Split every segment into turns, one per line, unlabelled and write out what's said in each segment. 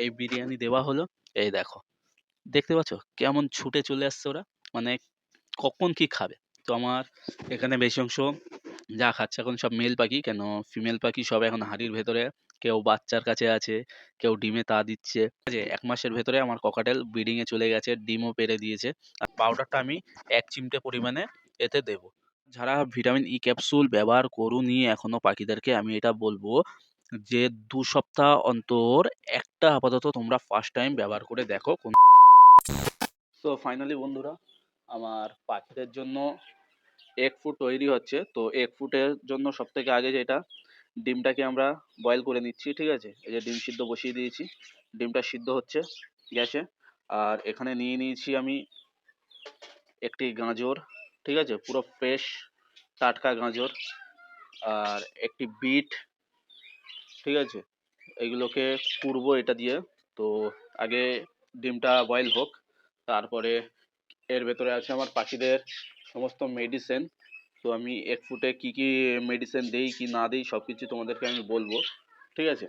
এই বিরিয়ানি দেওয়া হলো। এই দেখো, দেখতে পাচ্ছ কেমন ছুটে চলে আসছে ওরা, মানে কখন কি খাবে। তো আমার এখানে বেশি অংশ যা খাচ্ছে এখন সব মেল পাখি, কেন ফিমেল পাখি সব এখন হাঁড়ির ভেতরে, কেউ বাচ্চার কাছে আছে, কেউ ডিমে তা দিচ্ছে। যে 1 মাসের ভেতরে আমার ককাটেল ব্রিডিং এ চলে গেছে, ডিমও পেড়ে দিয়েছে। আর পাউডারটা আমি 1 চিমটে পরিমাণে এতে দেব। যারা ভিটামিন ই ক্যাপসুল ব্যবহার করুনি এখনো, পাখিদেরকে আমি এটা বলবো যে 2 সপ্তাহ অন্তর একটা আপাতত তোমরা ফার্স্ট টাইম ব্যবহার করে দেখো। তো ফাইনালি বন্ধুরা, আমার পাখিদের জন্য এগ ফুড তৈরি হচ্ছে। তো এগ ফুডের জন্য সব থেকে আগে যেটা, ডিমটাকে আমরা বয়েল করে নিচ্ছি। ঠিক আছে, এই যে ডিম সিদ্ধ বসিয়ে দিয়েছি, ডিমটা সিদ্ধ হচ্ছে গ্যাসে। আর এখানে নিয়ে নিয়েছি আমি একটি গাজর, ঠিক আছে, পুরো ফ্রেশ টাটকা গাজর। আর একটি বিট, ঠিক আছে, এগুলোকে পুড়বো এটা দিয়ে। তো আগে ডিমটা বয়েল হোক, তারপরে এর ভেতরে আছে আমার পাখিদের সমস্ত মেডিসিন। তো আমি এক ফুটে কি কি মেডিসিন দেই কি না দেই সব কিছু তোমাদেরকে আমি বলবো, ঠিক আছে।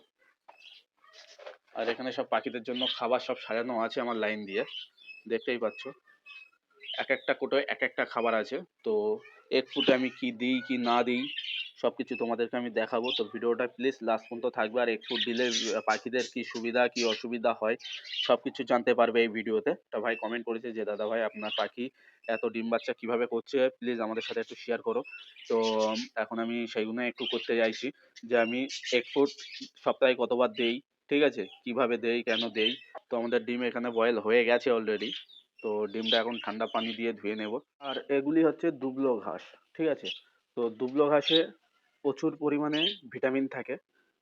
আর এখানে সব পাখিদের জন্য খাবার সব সাজানো আছে আমার লাইন দিয়ে, দেখতেই পাচ্ছ। এক একটা কোটোয় এক একটা খাবার আছে। তো এক ফুটে আমি কি দিই কি না দিই সব কিছু তোমাদেরকে আমি দেখাবো। তো ভিডিওটা প্লিজ লাস্ট পর্যন্ত থাকবে। আর এক ফুট দিলে পাখিদের কি সুবিধা কি অসুবিধা হয় সব কিছু জানতে পারবে এই ভিডিওতে। তা ভাই কমেন্ট করেছে যে দাদা ভাই আপনার পাখি এত ডিম বাচ্চা কিভাবে করছে, প্লিজ আমাদের সাথে একটু শেয়ার করো। তো এখন আমি সেইগুলো একটু করতে চাইছি, যে আমি এক ফুট সপ্তাহে কতবার দেই, ঠিক আছে, কিভাবে দেই কেন দেই। তো আমাদের ডিম এখানে বয়েল হয়ে গেছে অলরেডি। তো ডিমটা এখন ঠান্ডা পানি দিয়ে ধুয়ে নেব। আর এগুলি হচ্ছে দুবলো ঘাস, ঠিক আছে। তো দুবলো ঘাসে প্রচুর পরিমাণে ভিটামিন থাকে।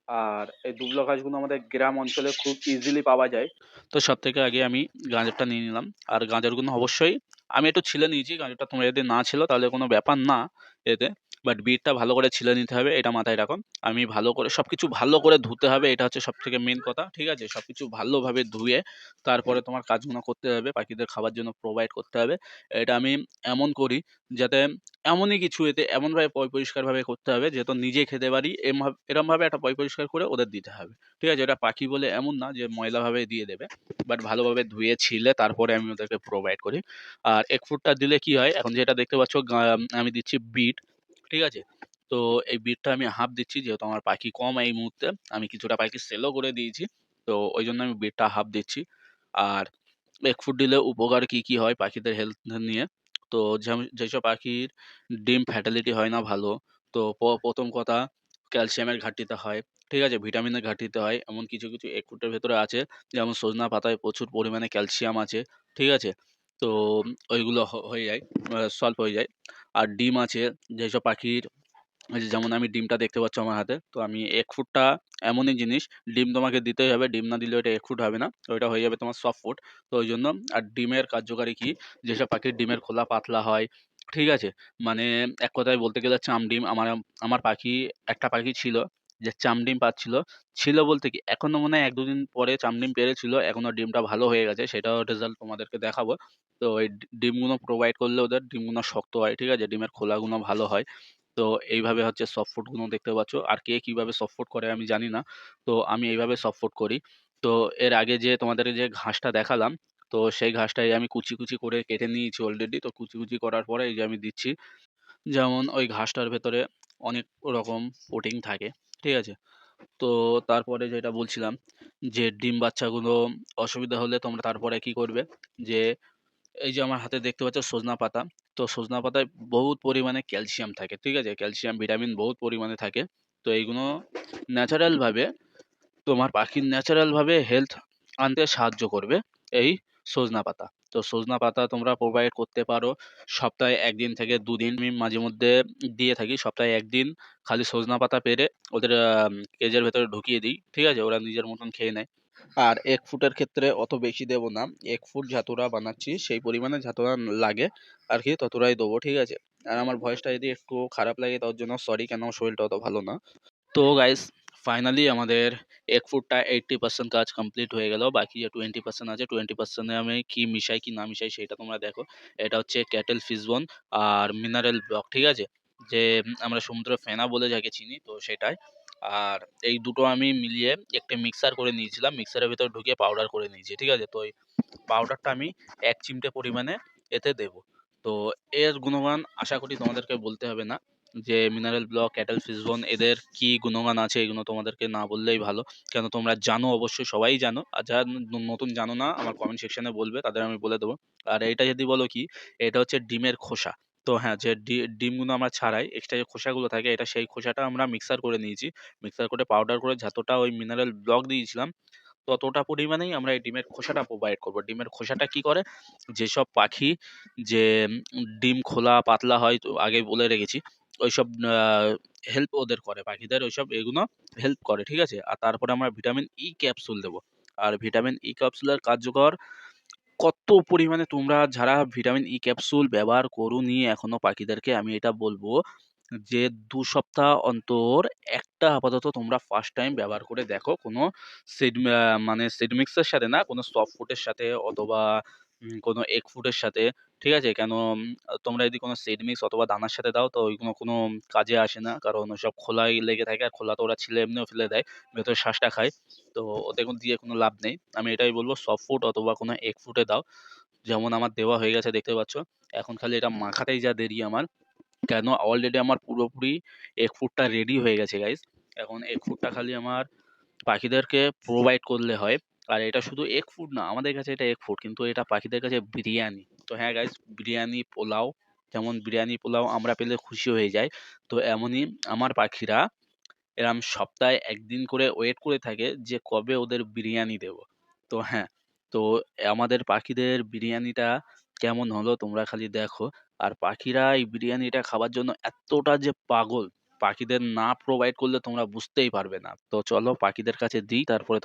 আর এই দুবলো ঘাসগুলো আমাদের গ্রাম অঞ্চলে খুব ইজিলি পাওয়া যায়। তো সব থেকে আগে আমি গাজরটা নিয়ে নিলাম। আর গাজরগুলো অবশ্যই আমি একটু ছিলে নিয়েছি, গাজরটা তোমরা যদি না ছিল তাহলে কোনো ব্যাপার না এতে, বাট বিটটা ভালো করে ছিলে নিতে হবে, এটা মাথায় রাখো। আমি ভালো করে সব কিছু ভালো করে ধুতে হবে, এটা হচ্ছে সব থেকে মেন কথা, ঠিক আছে। সব কিছু ভালোভাবে ধুয়ে তারপরে তোমার কাজগুলো করতে হবে, পাখিদের খাবার জন্য প্রোভাইড করতে হবে। এটা আমি এমন করি যাতে এমনই কিছু এতে এমনভাবে পরিষ্কারভাবে করতে হবে যেহেতু নিজে খেতে পারি, এরমভাবে একটা পরিষ্কার করে ওদের দিতে হবে, ঠিক আছে। এটা পাখি বলে এমন না যে ময়লাভাবে দিয়ে দেবে, বাট ভালোভাবে ধুয়ে ছিলে তারপরে আমি ওদেরকে প্রোভাইড করি। আর এক ফুডটা দিলে কি হয়, এখন যেটা দেখতে পাচ্ছ আমি দিচ্ছি বিট, ঠিক আছে। তো এই বিটটা আমি হাফ দিচ্ছি যেহেতু আমার পাখি কম এই মুহূর্তে, আমি কিছুটা পাখি সেলও করে দিয়েছি। তো ওই জন্য আমি বিটটা হাফ দিচ্ছি। আর এগ ফুড দিলে উপকার কি কি হয় পাখিদের হেলথ নিয়ে, তো যেসব পাখির ডিম ফ্যাটালিটি হয় না ভালো, তো প্রথম কথা ক্যালসিয়ামের ঘাটতিতে হয়, ঠিক আছে, ভিটামিনের ঘাটতিতে হয়, এমন কিছু কিছু এগ ফুডের ভেতরে আছে। যেমন সজনা পাতায় প্রচুর পরিমাণে ক্যালসিয়াম আছে, ঠিক আছে। তো ওইগুলো হয়ে যায়, সলভ হয়ে যায়। আর ডিম আছে যেসব পাখির, এই যে যেমন আমি ডিমটা দেখতে পাচ্ছ আমার হাতে, তো আমি এগ ফুডটা এমনই জিনিস, ডিম তোমাকে দিতেই হবে, ডিম না দিলে ওইটা এগ ফুড হবে না, তো ওইটা হয়ে যাবে তোমার সফট ফুড। তো ওই জন্য। আর ডিমের কার্যকারী কি, যেসব পাখির ডিমের খোলা পাতলা হয়, ঠিক আছে, মানে এক কথায় বলতে গেলে চাম ডিম। আমার আমার পাখি, একটা পাখি ছিল যে চাম ডিম পাচ্ছিল, ছিল বলতে কি এখনো মনে হয় 1-2 দিন পরে চাম ডিম পেরেছিল, এখনো ডিমটা ভালো হয়ে গেছে, সেটাও রেজাল্ট তোমাদেরকে দেখাবো। তো ওই ডিমগুলো প্রোভাইড করলে ওদের ডিমগুলো শক্ত হয়, ঠিক আছে, ডিমের খোলাগুলো ভালো হয়। তো এইভাবে হচ্ছে সফট ফুড গুলো দেখতে পাচ্ছ। আর কে কিভাবে সফট ফুড করে আমি জানি না, তো আমি এইভাবে সফট ফুড করি। তো এর আগে যে তোমাদের যে ঘাসটা দেখালাম, তো সেই ঘাসটাই আমি কুচি কুচি করে কেটে নিয়েছি অলরেডি। তো কুচি কুচি করার পরে এই যে আমি দিচ্ছি, যেমন ওই ঘাসটার ভেতরে অনেক রকম প্রোটিন থাকে, ঠিক আছে। তো তারপরে যেটা বলছিলাম, যে ডিম বাচ্চাগুলো অসুবিধা হলে তোমরা তারপরে কি করবে, যে এই যে আমার হাতে দেখতে পাচ্ছ সজনা পাতা, তো সজনা পাতায় বহুত পরিমাণে ক্যালসিয়াম থাকে, ঠিক আছে, ক্যালসিয়াম ভিটামিন বহুত পরিমাণে থাকে। তো এইগুলো ন্যাচারাল ভাবে তোমার পাখির ন্যাচারাল ভাবে হেলথ আনতে সাহায্য করবে এই সজনা পাতা। তো সজনা পাতা তোমরা প্রোভাইড করতে পারো সপ্তাহে 1 দিন থেকে 2 দিন। আমি মাঝে মধ্যে দিয়ে থাকি, সপ্তাহে 1 দিন খালি সজনা পাতা পেড়ে ওদের কেজের ভেতরে ঢুকিয়ে দিই, ঠিক আছে, ওরা নিজের মতন খেয়ে নেয়। আর এক ফুটের ক্ষেত্রে অত বেশি দেবো না, এক ফুট যতটা বানাচ্ছি সেই পরিমাণে যতটা লাগে আর কি ততটাই দেবো, ঠিক আছে। আর আমার ভয়েসটা যদি একটু খারাপ লাগে তার জন্য সরি, কেন আমার শরীরটা অত ভালো না। তো গাইস, ফাইনালি আমাদের এক ফুটটা 80% কাজ কমপ্লিট হয়ে গেল, বাকি যে 20% আছে, 20%-এ আমি কি মিশাই কি না মিশাই সেটা তোমরা দেখো। এটা হচ্ছে ক্যাটেল ফিশবোন আর মিনারেল ব্লক, ঠিক আছে, যে আমরা সমুদ্র ফেনা বলে যাকে চিনি, তো সেটাই। আর এই দুটো আমি মিলিয়ে একটা মিক্সার করে নিয়েছিলাম। মিক্সারের ভেতর ঢুকিয়ে পাউডার করে নিয়েছি। ঠিক আছে? তো এই পাউডারটা আমি ১ চিমটে পরিমাণে এতে দেবো। তো এর গুণগান আশা করি তোমাদেরকে বলতে হবে না। যে মিনারেল ব্লক, ক্যাটেল ফিশ বোন এদের কি গুণগান আছে এগুলো তোমাদেরকে না বললেই ভালো। কেন তোমরা জানো, অবশ্যই সবাই জানো। আর যারা নতুন জানো না আমার কমেন্ট সেকশনে বলবে, তাদের আমি বলে দেবো। আর এইটা যদি বলো কি, এটা হচ্ছে ডিমের খোসা। তো হ্যাঁ, যে ডিমগুলো আমরা ছাড়াই, এক্সট্রা যে খোসাগুলো থাকে এটা সেই খোসাটা আমরা মিক্সার করে নিয়েছি। মিক্সার করে পাউডার করে যতটা ওই মিনারেল ব্লক দিয়েছিলাম ততটা পরিমাণেই আমরা এই ডিমের খোসাটা প্রোভাইড করব। ডিমের খোসাটা কি করে? যেসব পাখি যে ডিম খোলা পাতলা হয়, তো আগেই বলে রেখেছি। ওইসব হেল্প ওদের করে, পাখিদের ওইসব এগুলো হেল্প করে। ঠিক আছে? আর তারপরে আমরা ভিটামিন ই ক্যাপসুল দেবো। আর ভিটামিন ই ক্যাপসুলের কার্যকর কত পরিমাণে, তোমরা যারা ভিটামিন ই ক্যাপসুল ব্যবহার করোনি এখনো, পাখিদেরকে আমি এটা বলবো যে ২ সপ্তাহ অন্তর একটা আপাতত তোমরা ফার্স্ট টাইম ব্যবহার করে দেখো। কোনো মানে সিড মিক্সের সাথে না, কোনো সফট ফুডের সাথে অথবা কোনো এগ ফুডের সাথে। ঠিক আছে? কেন তোমরা যদি কোনো সিড মিক্স অথবা দানার সাথে দাও তো ওইগুলো কোনো কাজে আসে না। কারণ ওসব খোলাই লেগে থাকে, আর খোলা তো ওরা ছিলে এমনিও ফেলে দেয়। ভেতরের শ্বাসটা খায়। তো ওতে দিয়ে কোনো লাভ নেই। আমি এটাই বলব সফট ফুড অথবা কোনো এগ ফুডে দাও। যেমন আমার দেওয়া হয়ে গেছে দেখতে পাচ্ছ। এখন খালি এটা মাখাতেই যা দেরি আমার। কেন অলরেডি আমার পুরোপুরি এগ ফুডটা রেডি হয়ে গেছে গাইস। এখন এগ ফুডটা খালি আমার পাখিদেরকে প্রোভাইড করলে হয়। আর এটা শুধু এগ ফুড না, আমাদের কাছে এটা এগ ফুড, কিন্তু এটা পাখিদের কাছে বিরিয়ানি। তো হ্যাঁ গাইস, বিরিয়ানি পোলাও, যেমন বিরিয়ানি পোলাও আমরা পেলে খুশি হয়ে যাই, তো এমনই আমার পাখিরা এরম সপ্তাহে ১ দিন করে ওয়েট করে থাকে যে কবে ওদের বিরিয়ানি দেবো। তো হ্যাঁ, তো আমাদের পাখিদের বিরিয়ানিটা কেমন হলো তোমরা খালি দেখো। আর পাখিরা এই বিরিয়ানিটা খাবার জন্য এতটা যে পাগল, পাখিদের না প্রোভাইড করলে তোমরা বুঝতেই পারবে না। তো চলো পাখিদের কাছে দিই, তারপরে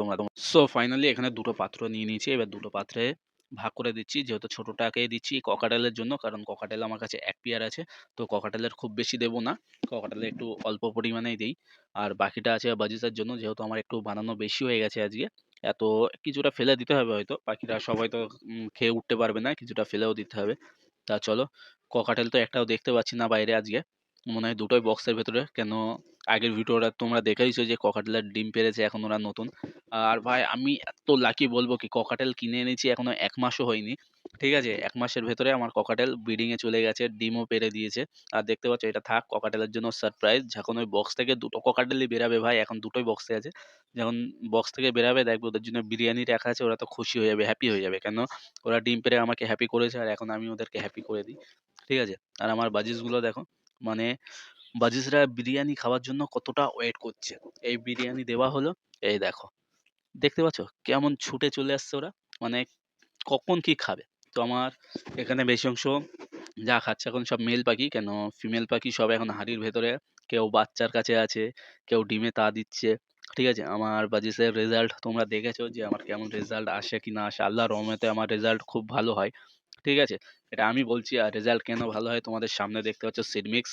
সো ফাইনালি এখানে ২ টো পাত্র নিয়ে নিয়েছি। এবার ২ টো পাত্রে ভাগ করে দিচ্ছি। যেহেতু ছোটটাকেই দিচ্ছি ককাটেলের জন্য, কারণ ককাটেল আমার কাছে ১ পেয়ার আছে। তো ককাটেলের খুব বেশি দেব না। ককাটেলের একটু অল্প পরিমাণেই দেই। আর বাকিটা আছে বাজিতের জন্য, যেহেতু আমার একটু বানানো বেশি হয়ে গেছে আজকে। এত কিছুটা ফেলে দিতে হবে হয়তো। পাখিরা সবাই তো খেয়ে উঠতে পারবে না। কিছুটা ফেলেও দিতে হবে। তা চলো, ককাটেল তো একটাও দেখতে পাচ্ছি না বাইরে আজকে। মনে হয় দুটোই বক্সের ভেতরে। কেন আগের ভিডিওটা তোমরা দেখেইছো যে ককাটেলের ডিম পেড়েছে, এখন ওরা নতুন। আর ভাই আমি এত লাকি বলবো কি, ককাটেল কিনে এনেছি এখনো ১ মাসও হয়নি। ঠিক আছে? ১ মাসের ভেতরে আমার ককাটেল ব্রিডিং এ চলে গেছে, ডিমও পেড়ে দিয়েছে। আর দেখতে পাচ্ছ এটা থাক ককাটেলের জন্য সারপ্রাইজ। যখন ওই বক্স থেকে ২ টো ককাটেলই বেরাবে ভাই, এখন দুটোই বক্সে আছে। যখন বক্স থেকে বেরাবে দেখবে ওদের জন্য বিরিয়ানি রাখা আছে, ওরা তো খুশি হয়ে যাবে, হ্যাপি হয়ে যাবে। কেন ওরা ডিম পেড়ে আমাকে হ্যাপি করেছে, আর এখন আমি ওদেরকে হ্যাপি করে দিই। ঠিক আছে? আর আমার বাজিসগুলো দেখো, মানে বাজিসরা বিরিয়ানি খাওয়ার জন্য কতটা ওয়েট করছে। এই বিরিয়ানি দেওয়া হলো, এই দেখো। দেখতে পাচ্ছ কেমন ছুটে চলে আসছে ওরা? মানে কখন কি খাবে। তো আমার এখানে বেশি অংশ যা খাচ্ছে এখন সব মেল পাখি। কেন ফিমেল পাখি সব এখন হাঁড়ির ভেতরে, কেউ বাচ্চার কাছে আছে, কেউ ডিমে তা দিচ্ছে। ঠিক আছে? আমার বাজিসের রেজাল্ট তোমরা দেখেছো যে আমার কেমন রেজাল্ট আসে কি না আসে। আল্লাহর রহমতে আমার রেজাল্ট খুব ভালো হয়। ঠিক আছে? এটা আমি বলছি। আর রেজাল্ট কেন ভালো হয় তোমাদের সামনে দেখতে পাচ্ছ seed mix,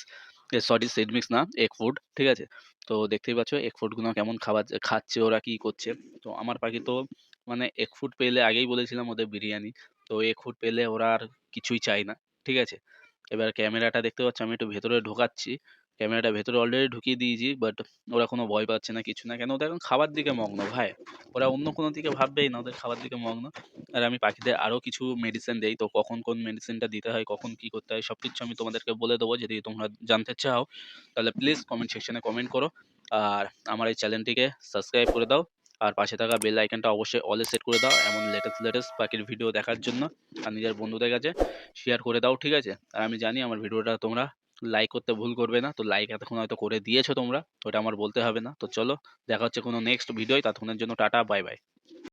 sorry seed mix না, এগ ফুড। ঠিক আছে? তো দেখতেই পাচ্ছ এগ ফুড গুলো কেমন খাচ্ছে, ওরা কি করছে। তো আমার পাখি তো মানে এগ ফুড পেলে, আগেই বলেছিলাম ওদের বিরিয়ানি। তো এগ ফুড পেলে ওরা আর কিছুই চায় না। ঠিক আছে? এবার ক্যামেরাটা দেখতে পাচ্ছ আমি একটু ভেতরে ঢোকাচ্ছি। ক্যামেরাটা ভেতরে অলরেডি ঢুকিয়ে দিয়েছি, বাট ওরা কোনো ভয় পাচ্ছে না, কিছু না। কেন ওদের এখন খাবার দিকে মগ্ন ভাই। ওরা অন্য কোনো দিকে ভাববেই না, ওদের খাবার দিকে মগ্ন। আর আমি পাখিদের আরো কিছু মেডিসিন দেই। তো কখন কোন মেডিসিনটা দিতে হয়, কখন কি করতে হয় সবকিছু আমি তোমাদেরকে বলে দেবো। যদি তোমরা জানতে চাও তাহলে প্লিজ কমেন্ট সেকশনে কমেন্ট করো। আর আমার এই চ্যানেলটিকে সাবস্ক্রাইব করে দাও। আর পাশে থাকা বেল আইকনটা অবশ্যই অলে সেট করে দাও এমন লেটেস্ট পাখির ভিডিও দেখার জন্য। আর নিজের বন্ধুদের কাছে শেয়ার করে দাও। ঠিক আছে? আর আমি জানি আমার ভিডিওটা তোমরা লাইক করতে ভুল করবে না। তো লাইক এতক্ষণ হয়তো করে দিয়েছো তোমরা, ওটা আমার বলতে হবে না। তো চলো, দেখা হচ্ছে কোনো নেক্সট ভিডিওয়। ততক্ষণের জন্য টাটা, বাই বাই।